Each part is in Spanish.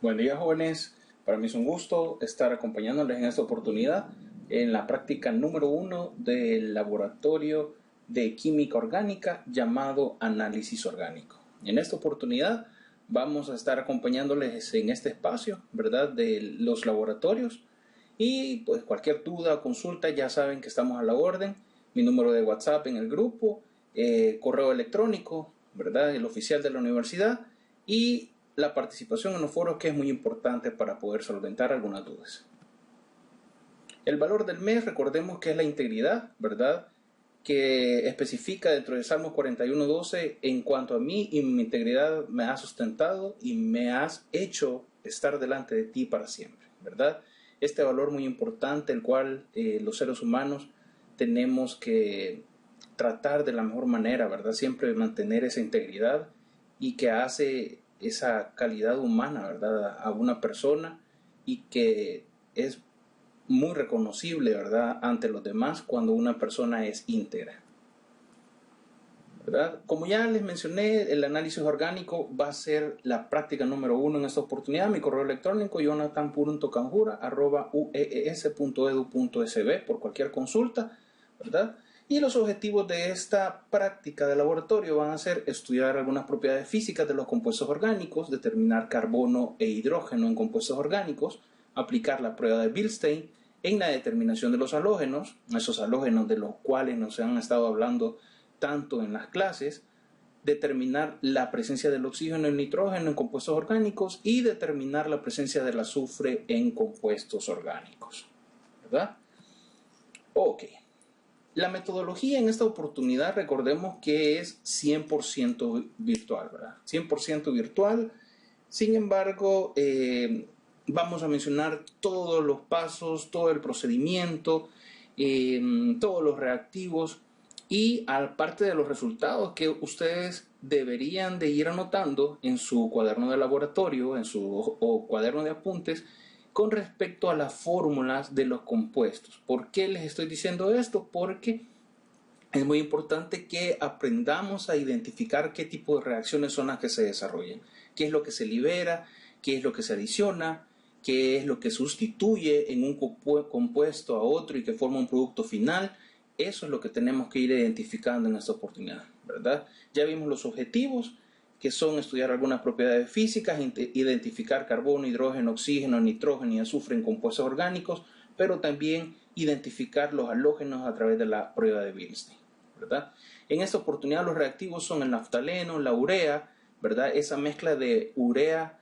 Buen día, jóvenes. Para mí es un gusto estar acompañándoles en esta oportunidad en la práctica número 1 del laboratorio de química orgánica llamado análisis orgánico. En esta oportunidad vamos a estar acompañándoles en este espacio, ¿verdad?, de los laboratorios. Y pues cualquier duda o consulta ya saben que estamos a la orden. Mi número de WhatsApp en el grupo, correo electrónico, ¿verdad?, el oficial de la universidad, y la participación en los foros, que es muy importante para poder solventar algunas dudas. El valor del mes, recordemos que es la integridad, ¿verdad?, que especifica dentro del Salmo 41:12: en cuanto a mí y mi integridad me has sustentado y me has hecho estar delante de ti para siempre, ¿verdad? Este valor muy importante, el cual los seres humanos tenemos que tratar de la mejor manera, ¿verdad? Siempre mantener esa integridad, y que hace esa calidad humana, ¿verdad?, a una persona, y que es muy reconocible, ¿verdad?, ante los demás cuando una persona es íntegra, ¿verdad? Como ya les mencioné, el análisis orgánico va a ser la práctica número 1 en esta oportunidad. Mi correo electrónico: jonathan.canjura@uees.edu.sb por cualquier consulta, ¿verdad? Y los objetivos de esta práctica de laboratorio van a ser estudiar algunas propiedades físicas de los compuestos orgánicos, determinar carbono e hidrógeno en compuestos orgánicos, aplicar la prueba de Bilstein en la determinación de los halógenos, esos halógenos de los cuales nos han estado hablando tanto en las clases, determinar la presencia del oxígeno y el nitrógeno en compuestos orgánicos y determinar la presencia del azufre en compuestos orgánicos, ¿verdad? Ok. La metodología en esta oportunidad, recordemos que es 100% virtual, ¿verdad? 100% virtual. Sin embargo, vamos a mencionar todos los pasos, todo el procedimiento, todos los reactivos, y aparte de los resultados que ustedes deberían de ir anotando en su cuaderno de laboratorio, en su cuaderno de apuntes, con respecto a las fórmulas de los compuestos. ¿Por qué les estoy diciendo esto? Porque es muy importante que aprendamos a identificar qué tipo de reacciones son las que se desarrollan, qué es lo que se libera, qué es lo que se adiciona, qué es lo que sustituye en un compuesto a otro y que forma un producto final. Eso es lo que tenemos que ir identificando en esta oportunidad, ¿verdad? Ya vimos los objetivos, que son estudiar algunas propiedades físicas, identificar carbono, hidrógeno, oxígeno, nitrógeno y azufre en compuestos orgánicos, pero también identificar los halógenos a través de la prueba de Bilstein, ¿verdad? En esta oportunidad los reactivos son el naftaleno, la urea, ¿verdad? Esa mezcla de urea,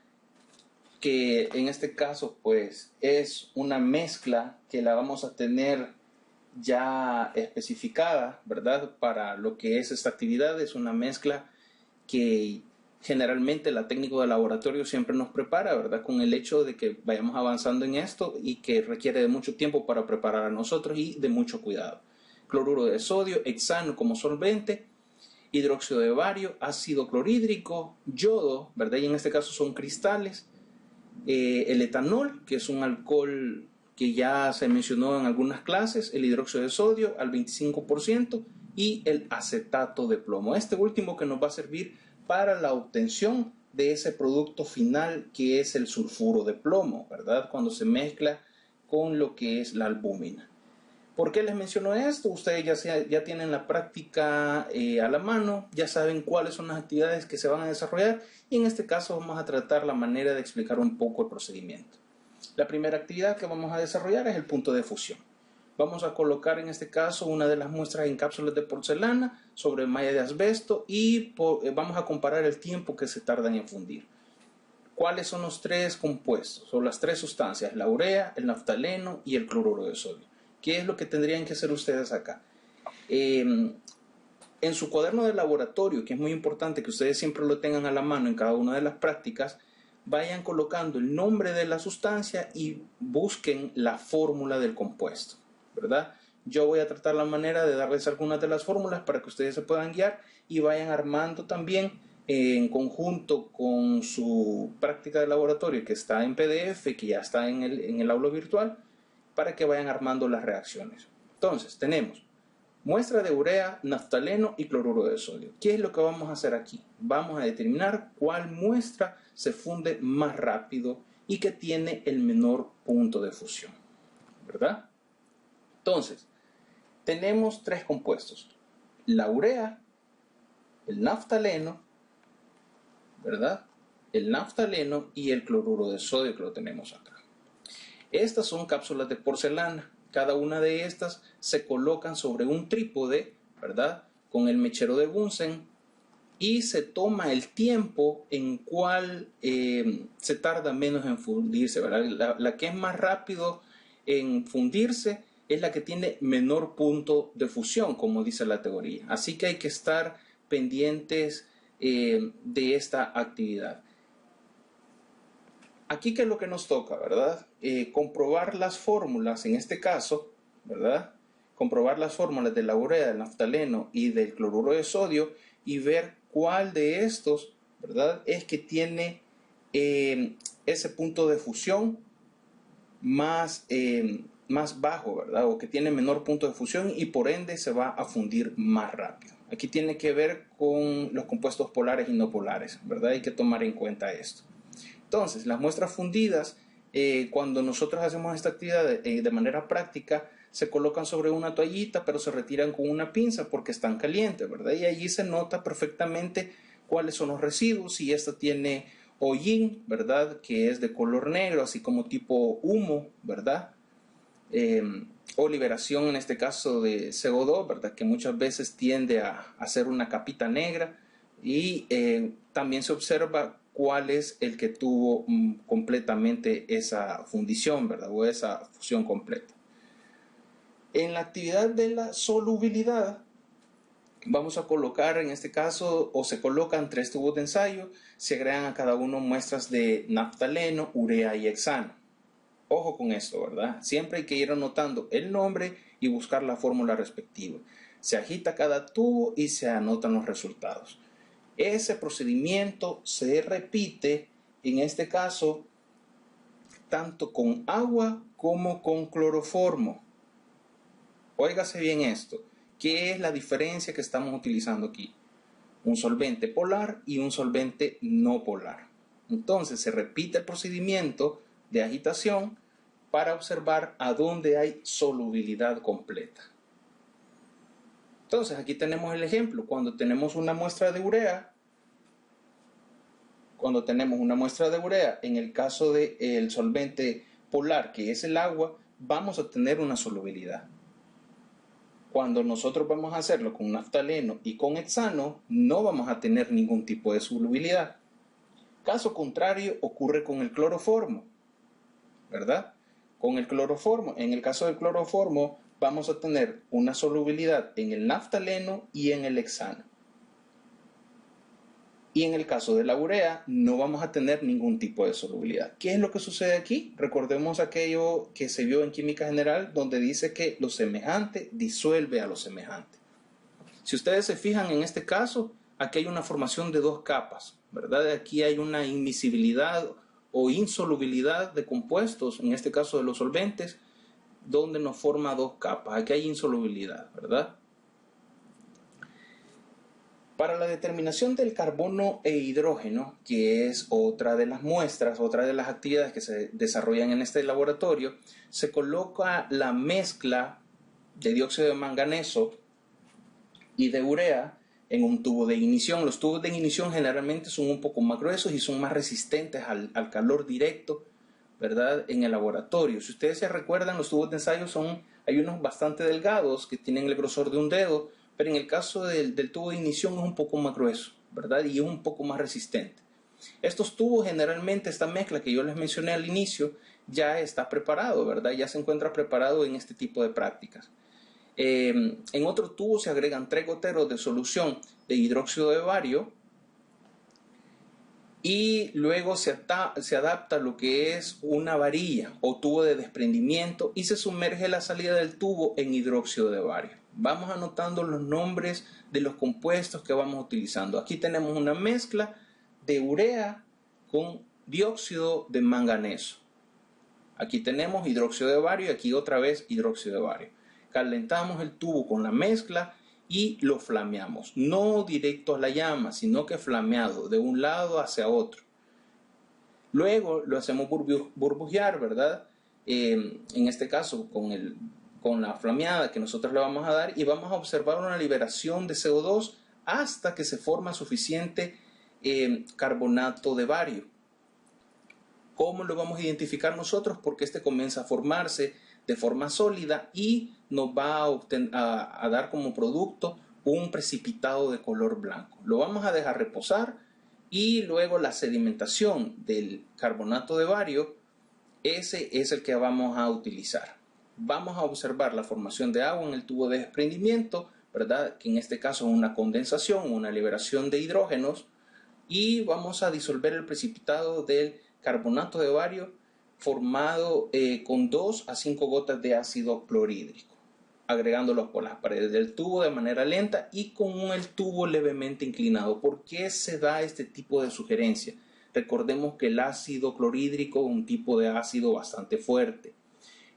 que en este caso pues es una mezcla que la vamos a tener ya especificada, ¿verdad?, para lo que es esta actividad. Es una mezcla que generalmente la técnico de laboratorio siempre nos prepara, ¿verdad?, con el hecho de que vayamos avanzando en esto y que requiere de mucho tiempo para preparar a nosotros y de mucho cuidado. Cloruro de sodio, hexano como solvente, hidróxido de bario, ácido clorhídrico, yodo, ¿verdad?, y en este caso son cristales, el etanol, que es un alcohol que ya se mencionó en algunas clases, el hidróxido de sodio al 25% y el acetato de plomo. Este último que nos va a servir para la obtención de ese producto final, que es el sulfuro de plomo, ¿verdad?, cuando se mezcla con lo que es la albúmina. ¿Por qué les menciono esto? Ustedes ya tienen la práctica a la mano, ya saben cuáles son las actividades que se van a desarrollar, y en este caso vamos a tratar la manera de explicar un poco el procedimiento. La primera actividad que vamos a desarrollar es el punto de fusión. Vamos a colocar en este caso una de las muestras en cápsulas de porcelana sobre malla de asbesto y vamos a comparar el tiempo que se tardan en fundir. ¿Cuáles son los tres compuestos o las tres sustancias? La urea, el naftaleno y el cloruro de sodio. ¿Qué es lo que tendrían que hacer ustedes acá? En su cuaderno de laboratorio, que es muy importante que ustedes siempre lo tengan a la mano en cada una de las prácticas, vayan colocando el nombre de la sustancia y busquen la fórmula del compuesto, ¿verdad? Yo voy a tratar la manera de darles algunas de las fórmulas para que ustedes se puedan guiar y vayan armando también en conjunto con su práctica de laboratorio, que está en PDF, que ya está en el aula virtual, para que vayan armando las reacciones. Entonces tenemos Muestra de urea, naftaleno y cloruro de sodio. ¿Qué es lo que vamos a hacer aquí? Vamos a determinar cuál muestra se funde más rápido y que tiene el menor punto de fusión, ¿verdad? Entonces, tenemos tres compuestos: la urea, el naftaleno, ¿verdad? El naftaleno y el cloruro de sodio, que lo tenemos acá. Estas son cápsulas de porcelana. Cada una de estas se colocan sobre un trípode, ¿verdad?, con el mechero de Bunsen, y se toma el tiempo en cual se tarda menos en fundirse, ¿verdad? La que es más rápido en fundirse es la que tiene menor punto de fusión, como dice la teoría. Así que hay que estar pendientes de esta actividad. Aquí, ¿qué es lo que nos toca, verdad? Comprobar las fórmulas, en este caso, ¿verdad? Comprobar las fórmulas de la urea, del naftaleno y del cloruro de sodio y ver cuál de estos, ¿verdad?, es que tiene ese punto de fusión más bajo, ¿verdad? O que tiene menor punto de fusión y por ende se va a fundir más rápido. Aquí tiene que ver con los compuestos polares y no polares, ¿verdad? Hay que tomar en cuenta esto. Entonces, las muestras fundidas, cuando nosotros hacemos esta actividad de manera práctica, se colocan sobre una toallita, pero se retiran con una pinza porque están calientes, ¿verdad? Y allí se nota perfectamente cuáles son los residuos. Si esta tiene hollín, ¿verdad?, que es de color negro, así como tipo humo, ¿verdad? O liberación, en este caso de CO2, ¿verdad?, que muchas veces tiende a hacer una capita negra. Y también se observa cuál es el que tuvo completamente esa fundición, ¿verdad?, o esa fusión completa. En la actividad de la solubilidad vamos a colocar, en este caso, o se colocan 3 tubos de ensayo, se agregan a cada uno muestras de naftaleno, urea y hexano. Ojo con esto, ¿verdad? Siempre hay que ir anotando el nombre y buscar la fórmula respectiva. Se agita cada tubo y se anotan los resultados. Ese procedimiento se repite, en este caso, tanto con agua como con cloroformo. Óigase bien esto. ¿Qué es la diferencia que estamos utilizando aquí? Un solvente polar y un solvente no polar. Entonces se repite el procedimiento de agitación para observar a dónde hay solubilidad completa. Entonces aquí tenemos el ejemplo. Cuando tenemos una muestra de urea, en el caso del solvente polar, que es el agua, vamos a tener una solubilidad. Cuando nosotros vamos a hacerlo con naftaleno y con hexano, no vamos a tener ningún tipo de solubilidad. Caso contrario ocurre con el cloroformo, ¿verdad? Con el cloroformo, en el caso del cloroformo, vamos a tener una solubilidad en el naftaleno y en el hexano. Y en el caso de la urea, no vamos a tener ningún tipo de solubilidad. ¿Qué es lo que sucede aquí? Recordemos aquello que se vio en química general, donde dice que lo semejante disuelve a lo semejante. Si ustedes se fijan en este caso, aquí hay una formación de 2 capas, ¿verdad? Aquí hay una inmiscibilidad o insolubilidad de compuestos, en este caso de los solventes, donde nos forma 2 capas. Aquí hay insolubilidad, ¿verdad? Para la determinación del carbono e hidrógeno, que es otra de las muestras, otra de las actividades que se desarrollan en este laboratorio, se coloca la mezcla de dióxido de manganeso y de urea en un tubo de ignición. Los tubos de ignición generalmente son un poco más gruesos y son más resistentes al calor directo, ¿verdad?, en el laboratorio. Si ustedes se recuerdan, los tubos de ensayo hay unos bastante delgados que tienen el grosor de un dedo, pero en el caso del tubo de ignición es un poco más grueso, ¿verdad?, y es un poco más resistente. Estos tubos, generalmente, esta mezcla que yo les mencioné al inicio, ya está preparado, ¿verdad?, ya se encuentra preparado en este tipo de prácticas. En otro tubo se agregan 3 goteros de solución de hidróxido de bario y luego se adapta lo que es una varilla o tubo de desprendimiento y se sumerge la salida del tubo en hidróxido de bario. Vamos anotando los nombres de los compuestos que vamos utilizando. Aquí tenemos una mezcla de urea con dióxido de manganeso. Aquí tenemos hidróxido de bario y aquí otra vez hidróxido de bario. calentamos el tubo con la mezcla y lo flameamos. No directo a la llama, sino que flameado de un lado hacia otro. Luego lo hacemos burbujear, ¿verdad? En este caso con la flameada que nosotros le vamos a dar, y vamos a observar una liberación de CO2 hasta que se forma suficiente carbonato de bario. ¿Cómo lo vamos a identificar nosotros? Porque este comienza a formarse de forma sólida y nos va a dar como producto un precipitado de color blanco. Lo vamos a dejar reposar y luego la sedimentación del carbonato de bario, ese es el que vamos a utilizar. Vamos a observar la formación de agua en el tubo de desprendimiento, ¿verdad? Que en este caso es una condensación, una liberación de hidrógenos, y vamos a disolver el precipitado del carbonato de bario formado con 2 a 5 gotas de ácido clorhídrico, agregándolos por las paredes del tubo de manera lenta y con el tubo levemente inclinado. ¿Por qué se da este tipo de sugerencia? Recordemos que el ácido clorhídrico es un tipo de ácido bastante fuerte.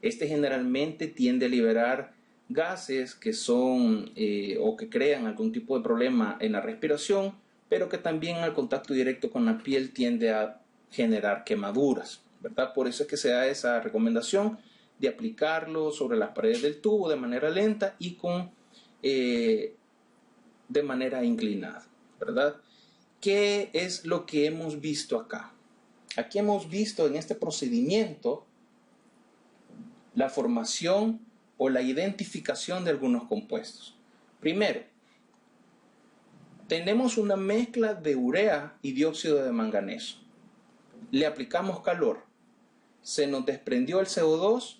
Este generalmente tiende a liberar gases que son o que crean algún tipo de problema en la respiración, pero que también al contacto directo con la piel tiende a generar quemaduras, ¿verdad? Por eso es que se da esa recomendación de aplicarlo sobre las paredes del tubo de manera lenta y de manera inclinada, ¿verdad? ¿Qué es lo que hemos visto acá? Aquí hemos visto en este procedimiento la formación o la identificación de algunos compuestos. Primero, tenemos una mezcla de urea y dióxido de manganeso. Le aplicamos calor, se nos desprendió el CO2,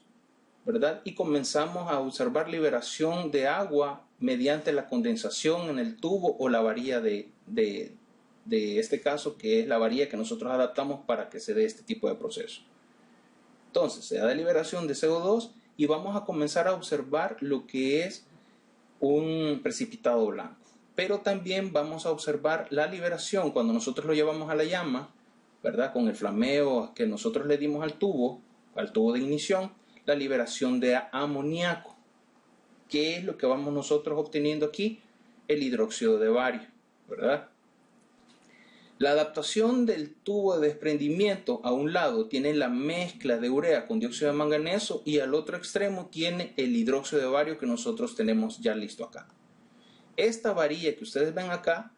¿verdad? Y comenzamos a observar liberación de agua mediante la condensación en el tubo o la varilla de este caso, que es la varilla que nosotros adaptamos para que se dé este tipo de proceso. Entonces, se da liberación de CO2 y vamos a comenzar a observar lo que es un precipitado blanco. Pero también vamos a observar la liberación cuando nosotros lo llevamos a la llama, ¿verdad? Con el flameo que nosotros le dimos al tubo de ignición, la liberación de amoníaco. ¿Qué es lo que vamos nosotros obteniendo aquí? El hidróxido de bario, ¿verdad? La adaptación del tubo de desprendimiento a un lado tiene la mezcla de urea con dióxido de manganeso y al otro extremo tiene el hidróxido de bario que nosotros tenemos ya listo acá. Esta varilla que ustedes ven acá,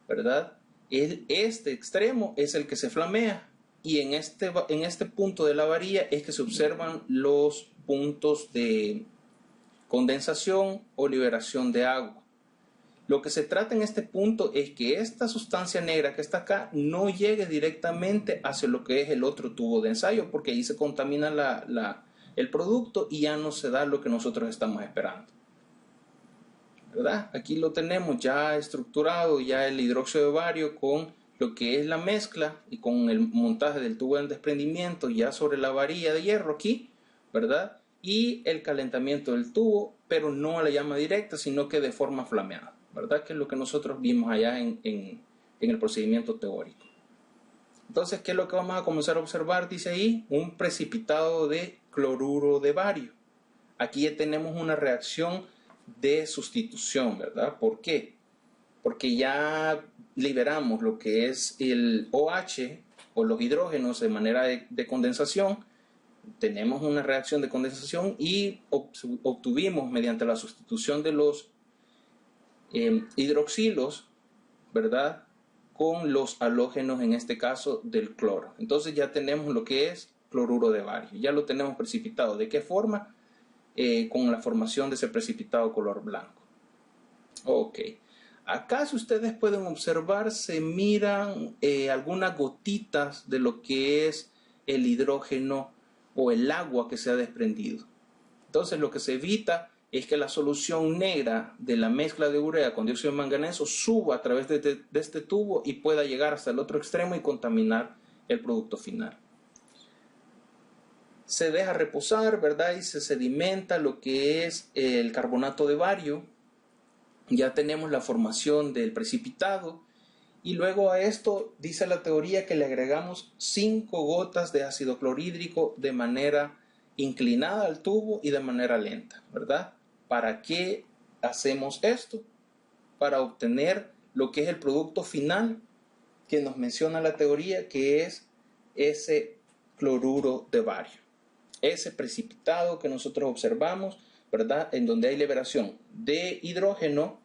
¿verdad? Este extremo es el que se flamea y en este punto de la varilla es que se observan los puntos de condensación o liberación de agua. Lo que se trata en este punto es que esta sustancia negra que está acá no llegue directamente hacia lo que es el otro tubo de ensayo, porque ahí se contamina el producto y ya no se da lo que nosotros estamos esperando, ¿verdad? Aquí lo tenemos ya estructurado, ya el hidróxido de bario con lo que es la mezcla y con el montaje del tubo de desprendimiento ya sobre la varilla de hierro aquí, ¿verdad? Y el calentamiento del tubo, pero no a la llama directa, sino que de forma flameada, ¿verdad? Que es lo que nosotros vimos allá en el procedimiento teórico. Entonces, ¿qué es lo que vamos a comenzar a observar? Dice ahí, un precipitado de cloruro de bario. Aquí ya tenemos una reacción de sustitución, ¿verdad? ¿Por qué? Porque ya liberamos lo que es el OH o los hidrógenos de manera de condensación. Tenemos una reacción de condensación y obtuvimos mediante la sustitución de los hidroxilos, ¿verdad? Con los halógenos, en este caso del cloro. Entonces ya tenemos lo que es cloruro de bario. Ya lo tenemos precipitado. ¿De qué forma? Con la formación de ese precipitado color blanco. Ok. Acá, si ustedes pueden observar, se miran algunas gotitas de lo que es el hidrógeno o el agua que se ha desprendido. Entonces lo que se evita es que la solución negra de la mezcla de urea con dióxido de manganeso suba a través de este tubo y pueda llegar hasta el otro extremo y contaminar el producto final. Se deja reposar, ¿verdad? Y se sedimenta lo que es el carbonato de bario. Ya tenemos la formación del precipitado y luego a esto dice la teoría que le agregamos 5 gotas de ácido clorhídrico de manera inclinada al tubo y de manera lenta, ¿verdad? ¿Para qué hacemos esto? Para obtener lo que es el producto final que nos menciona la teoría, que es ese cloruro de bario, ese precipitado que nosotros observamos, ¿verdad? En donde hay liberación de hidrógeno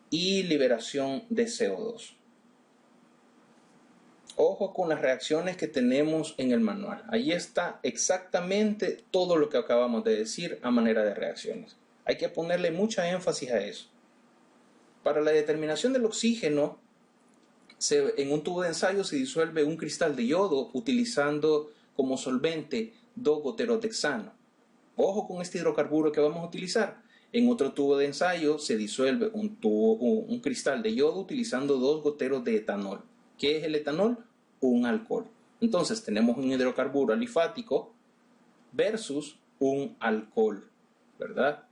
y liberación de CO2. Ojo con las reacciones que tenemos en el manual. Ahí está exactamente todo lo que acabamos de decir a manera de reacciones. Hay que ponerle mucha énfasis a eso. Para la determinación del oxígeno, en un tubo de ensayo se disuelve un cristal de yodo utilizando como solvente 2 goteros de hexano. Ojo con este hidrocarburo que vamos a utilizar. En otro tubo de ensayo se disuelve un cristal de yodo utilizando 2 goteros de etanol. ¿Qué es el etanol? Un alcohol. Entonces tenemos un hidrocarburo alifático versus un alcohol, ¿verdad?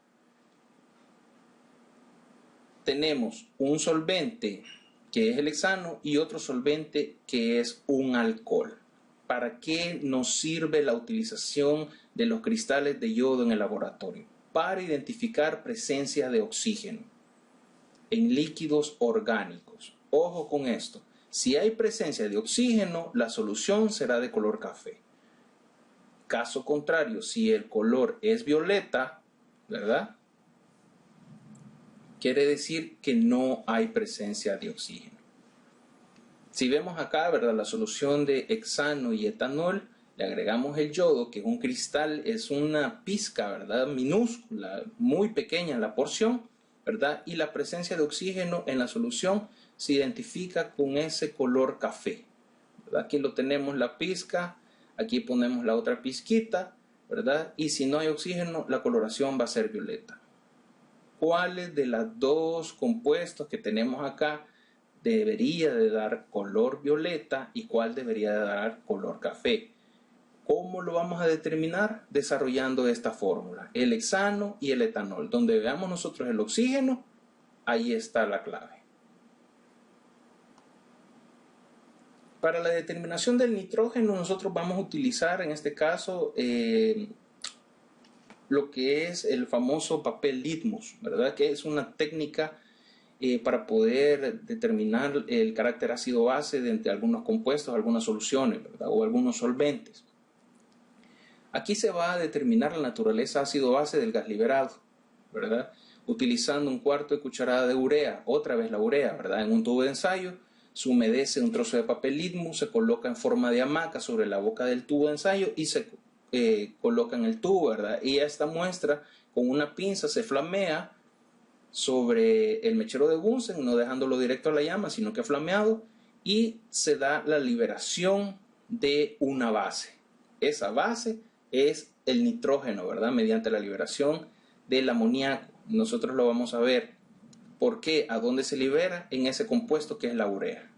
Tenemos un solvente que es el hexano y otro solvente que es un alcohol. ¿Para qué nos sirve la utilización de los cristales de yodo en el laboratorio? Para identificar presencia de oxígeno en líquidos orgánicos. Ojo con esto. Si hay presencia de oxígeno, la solución será de color café. Caso contrario, si el color es violeta, ¿verdad? Quiere decir que no hay presencia de oxígeno. Si vemos acá, ¿verdad? La solución de hexano y etanol, le agregamos el yodo, que es un cristal, es una pizca, ¿verdad? Minúscula, muy pequeña la porción, ¿verdad? Y la presencia de oxígeno en la solución se identifica con ese color café, ¿verdad? Aquí lo tenemos la pizca, aquí ponemos la otra pizquita, ¿verdad? Y si no hay oxígeno, la coloración va a ser violeta. ¿Cuáles de los dos compuestos que tenemos acá debería de dar color violeta y cuál debería de dar color café? ¿Cómo lo vamos a determinar? Desarrollando esta fórmula, el hexano y el etanol. Donde veamos nosotros el oxígeno, ahí está la clave. Para la determinación del nitrógeno, nosotros vamos a utilizar en este caso lo que es el famoso papel litmus, ¿verdad? Que es una técnica para poder determinar el carácter ácido-base de algunos compuestos, algunas soluciones, ¿verdad? O algunos solventes. Aquí se va a determinar la naturaleza ácido-base del gas liberado, ¿verdad? Utilizando 1/4 de cucharada de urea, otra vez la urea, ¿verdad? En un tubo de ensayo se humedece un trozo de papel litmus, se coloca en forma de hamaca sobre la boca del tubo de ensayo y se coloca en el tubo, ¿verdad? Y esta muestra con una pinza se flamea sobre el mechero de Bunsen, no dejándolo directo a la llama, sino que flameado, y se da la liberación de una base. Esa base es el nitrógeno, ¿verdad? Mediante la liberación del amoníaco. Nosotros lo vamos a ver. ¿Por qué? ¿A dónde se libera? En ese compuesto que es la urea.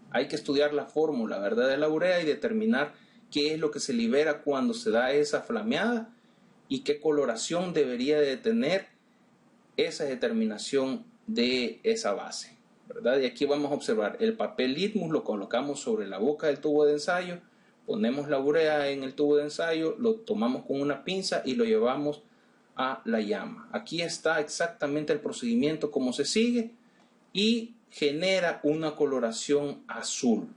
Hay que estudiar la fórmula, ¿verdad? De la urea y determinar qué es lo que se libera cuando se da esa flameada y qué coloración debería de tener esa determinación de esa base, ¿verdad? Y aquí vamos a observar el papel litmus, lo colocamos sobre la boca del tubo de ensayo, ponemos la urea en el tubo de ensayo, lo tomamos con una pinza y lo llevamos a la llama. Aquí está exactamente el procedimiento como se sigue y genera una coloración azul,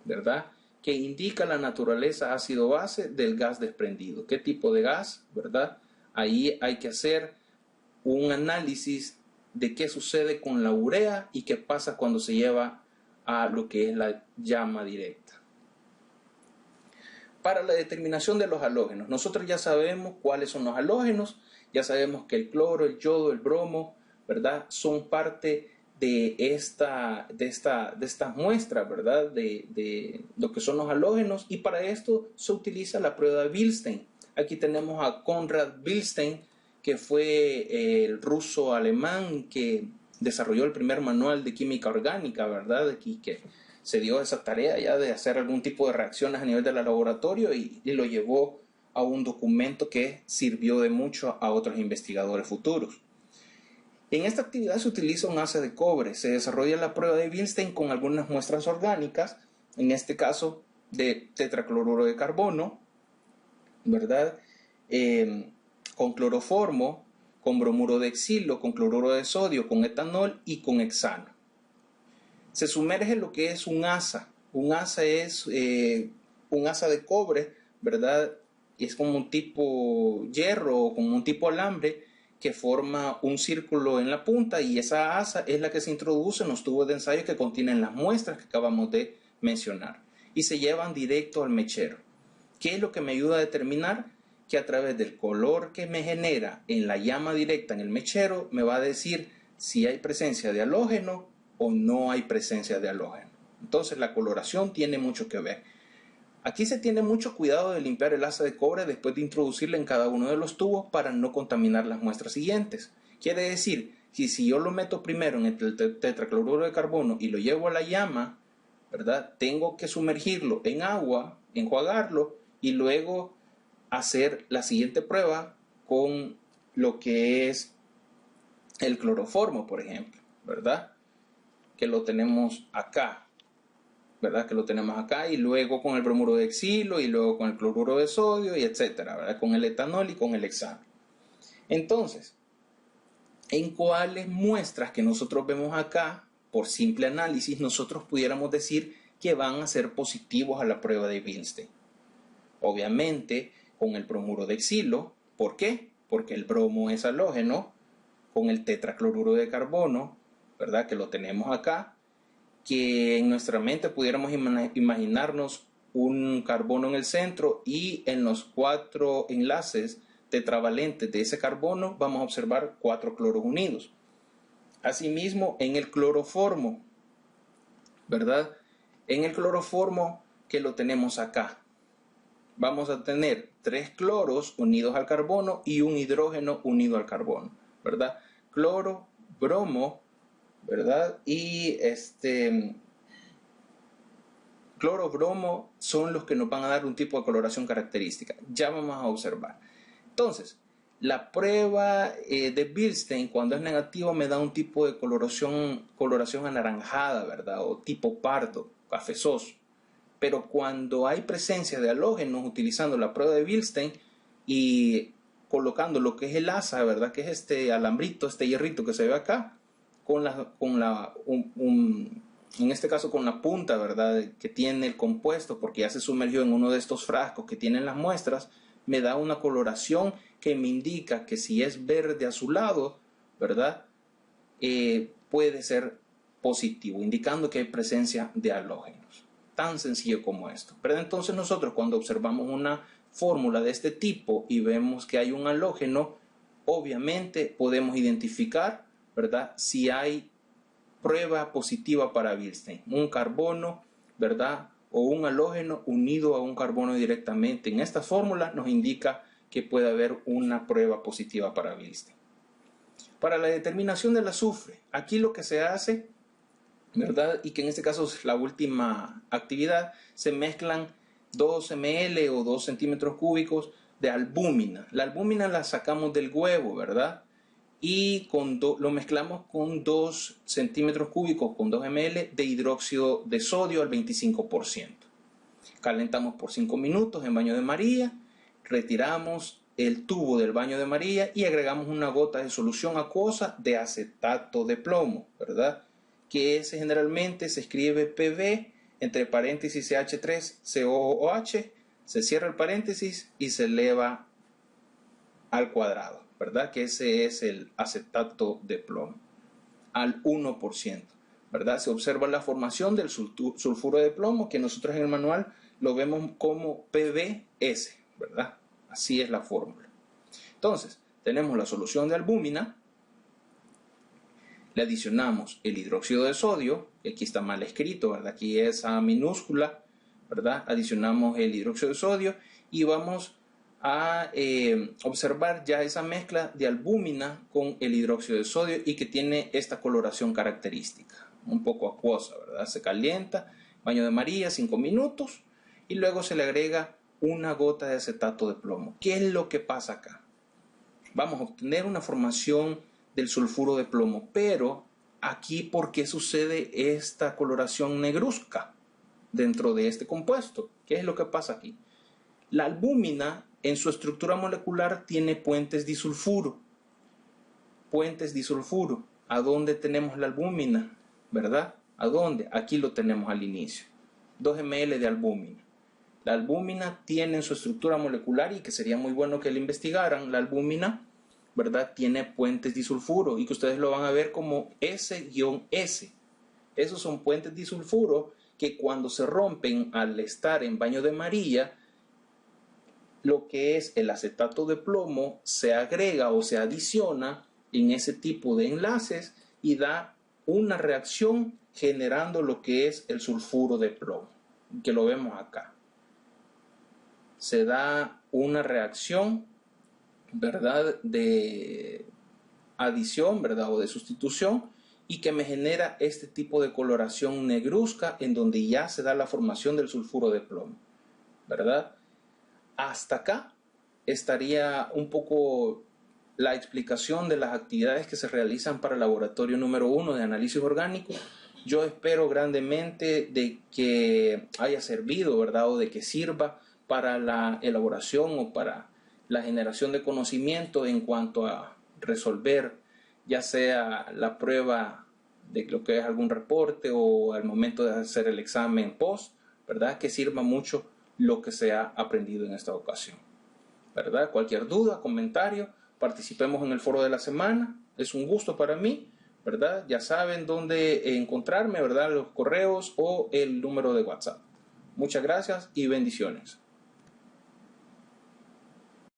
¿verdad? Que indica la naturaleza ácido-base del gas desprendido. ¿Qué tipo de gas, verdad? Ahí hay que hacer un análisis de qué sucede con la urea y qué pasa cuando se lleva a lo que es la llama directa. Para la determinación de los halógenos, nosotros ya sabemos cuáles son los halógenos, ya sabemos que el cloro, el yodo, el bromo, ¿verdad? Son parte de estas muestras, ¿verdad? De lo que son los halógenos, y para esto se utiliza la prueba de Bilstein. Aquí tenemos a Konrad Bilstein, que fue el ruso alemán que desarrolló el primer manual de química orgánica, ¿verdad? Aquí que se dio esa tarea ya de hacer algún tipo de reacciones a nivel del laboratorio y lo llevó a un documento que sirvió de mucho a otros investigadores futuros. En esta actividad se utiliza un asa de cobre. Se desarrolla la prueba de Bilstein con algunas muestras orgánicas, en este caso de tetracloruro de carbono, ¿verdad? Con cloroformo, con bromuro de exilo, con cloruro de sodio, con etanol y con hexano. Se sumerge lo que es un asa. Un asa es un asa de cobre, ¿verdad? Es como un tipo hierro o como un tipo alambre que forma un círculo en la punta, y esa asa es la que se introduce en los tubos de ensayo que contienen las muestras que acabamos de mencionar y se llevan directo al mechero. ¿Qué es lo que me ayuda a determinar? Que a través del color que me genera en la llama directa en el mechero me va a decir si hay presencia de halógeno o no hay presencia de halógeno. Entonces la coloración tiene mucho que ver. Aquí se tiene mucho cuidado de limpiar el asa de cobre después de introducirla en cada uno de los tubos para no contaminar las muestras siguientes. Quiere decir que si yo lo meto primero en el tetracloruro de carbono y lo llevo a la llama, ¿verdad? Tengo que sumergirlo en agua, enjuagarlo y luego hacer la siguiente prueba con lo que es el cloroformo, por ejemplo, ¿verdad? Que lo tenemos acá. ¿Verdad? Que lo tenemos acá, y luego con el bromuro de exilo, y luego con el cloruro de sodio, y etcétera, ¿verdad? Con el etanol y con el hexano. Entonces, ¿en cuáles muestras que nosotros vemos acá, por simple análisis, nosotros pudiéramos decir que van a ser positivos a la prueba de Bilstein? Obviamente, con el bromuro de exilo. ¿Por qué? Porque el bromo es halógeno. Con el tetracloruro de carbono, ¿verdad? Que lo tenemos acá, que en nuestra mente pudiéramos imaginarnos un carbono en el centro, y en los 4 enlaces tetravalentes de ese carbono vamos a observar 4 cloros unidos. Asimismo, en el cloroformo, ¿verdad? En el cloroformo que lo tenemos acá, vamos a tener 3 cloros unidos al carbono y un hidrógeno unido al carbono, ¿verdad? Cloro, bromo, ¿verdad? Y cloro, bromo son los que nos van a dar un tipo de coloración característica. Ya vamos a observar. Entonces, la prueba de Bilstein, cuando es negativa, me da un tipo de coloración anaranjada, ¿verdad? O tipo pardo, cafezoso. Pero cuando hay presencia de halógenos utilizando la prueba de Bilstein y colocando lo que es el asa, ¿verdad? Que es este alambrito, este hierrito que se ve acá, en este caso con la punta, ¿verdad? Que tiene el compuesto, porque ya se sumergió en uno de estos frascos que tienen las muestras, me da una coloración que me indica que si es verde azulado, ¿verdad? Puede ser positivo, indicando que hay presencia de halógenos. Tan sencillo como esto. Pero entonces nosotros, cuando observamos una fórmula de este tipo y vemos que hay un halógeno, obviamente podemos identificar, ¿verdad? Si hay prueba positiva para Bilstein, un carbono, ¿verdad? O un halógeno unido a un carbono directamente. En esta fórmula nos indica que puede haber una prueba positiva para Bilstein. Para la determinación del azufre, aquí lo que se hace, ¿verdad? Y que en este caso es la última actividad, se mezclan 2 ml o 2 centímetros cúbicos de albúmina. La albúmina la sacamos del huevo, ¿verdad? Y lo mezclamos con 2 centímetros cúbicos, con 2 ml de hidróxido de sodio al 25%. Calentamos por 5 minutos en baño de María, retiramos el tubo del baño de María y agregamos una gota de solución acuosa de acetato de plomo, ¿verdad? Que generalmente se escribe PB, entre paréntesis CH3COOH, se cierra el paréntesis y se eleva al cuadrado, ¿verdad? Que ese es el acetato de plomo, al 1%, ¿verdad? Se observa la formación del sulfuro de plomo, que nosotros en el manual lo vemos como PBS, ¿verdad? Así es la fórmula. Entonces, tenemos la solución de albúmina, le adicionamos el hidróxido de sodio, que aquí está mal escrito, ¿verdad? Aquí es A minúscula, ¿verdad? Adicionamos el hidróxido de sodio y vamos a observar ya esa mezcla de albúmina con el hidróxido de sodio y que tiene esta coloración característica, un poco acuosa, ¿verdad? Se calienta, baño de María, 5 minutos y luego se le agrega una gota de acetato de plomo. ¿Qué es lo que pasa acá? Vamos a obtener una formación del sulfuro de plomo, pero aquí, ¿por qué sucede esta coloración negruzca dentro de este compuesto? ¿Qué es lo que pasa aquí? La albúmina en su estructura molecular tiene puentes disulfuro puentes disulfuro. ¿A dónde tenemos la albúmina? ¿Verdad? ¿A dónde? Aquí lo tenemos al inicio. 2 ml de albúmina. La albúmina tiene en su estructura molecular, y que sería muy bueno que la investigaran, la albúmina, ¿verdad?, tiene puentes disulfuro, y que ustedes lo van a ver como S-S. Esos son puentes disulfuro que cuando se rompen al estar en baño de María, lo que es el acetato de plomo se agrega o se adiciona en ese tipo de enlaces y da una reacción generando lo que es el sulfuro de plomo, que lo vemos acá. Se da una reacción, ¿verdad?, de adición, ¿verdad?, o de sustitución, y que me genera este tipo de coloración negruzca en donde ya se da la formación del sulfuro de plomo, ¿verdad? Hasta acá estaría un poco la explicación de las actividades que se realizan para el laboratorio número 1 de análisis orgánico. Yo espero grandemente de que haya servido, ¿verdad?, o de que sirva para la elaboración o para la generación de conocimiento en cuanto a resolver ya sea la prueba de lo que es algún reporte o al momento de hacer el examen post, ¿verdad?, que sirva mucho lo que se ha aprendido en esta ocasión, ¿verdad? Cualquier duda, comentario, participemos en el foro de la semana. Es un gusto para mí, ¿verdad? Ya saben dónde encontrarme, ¿verdad? Los correos o el número de WhatsApp. Muchas gracias y bendiciones.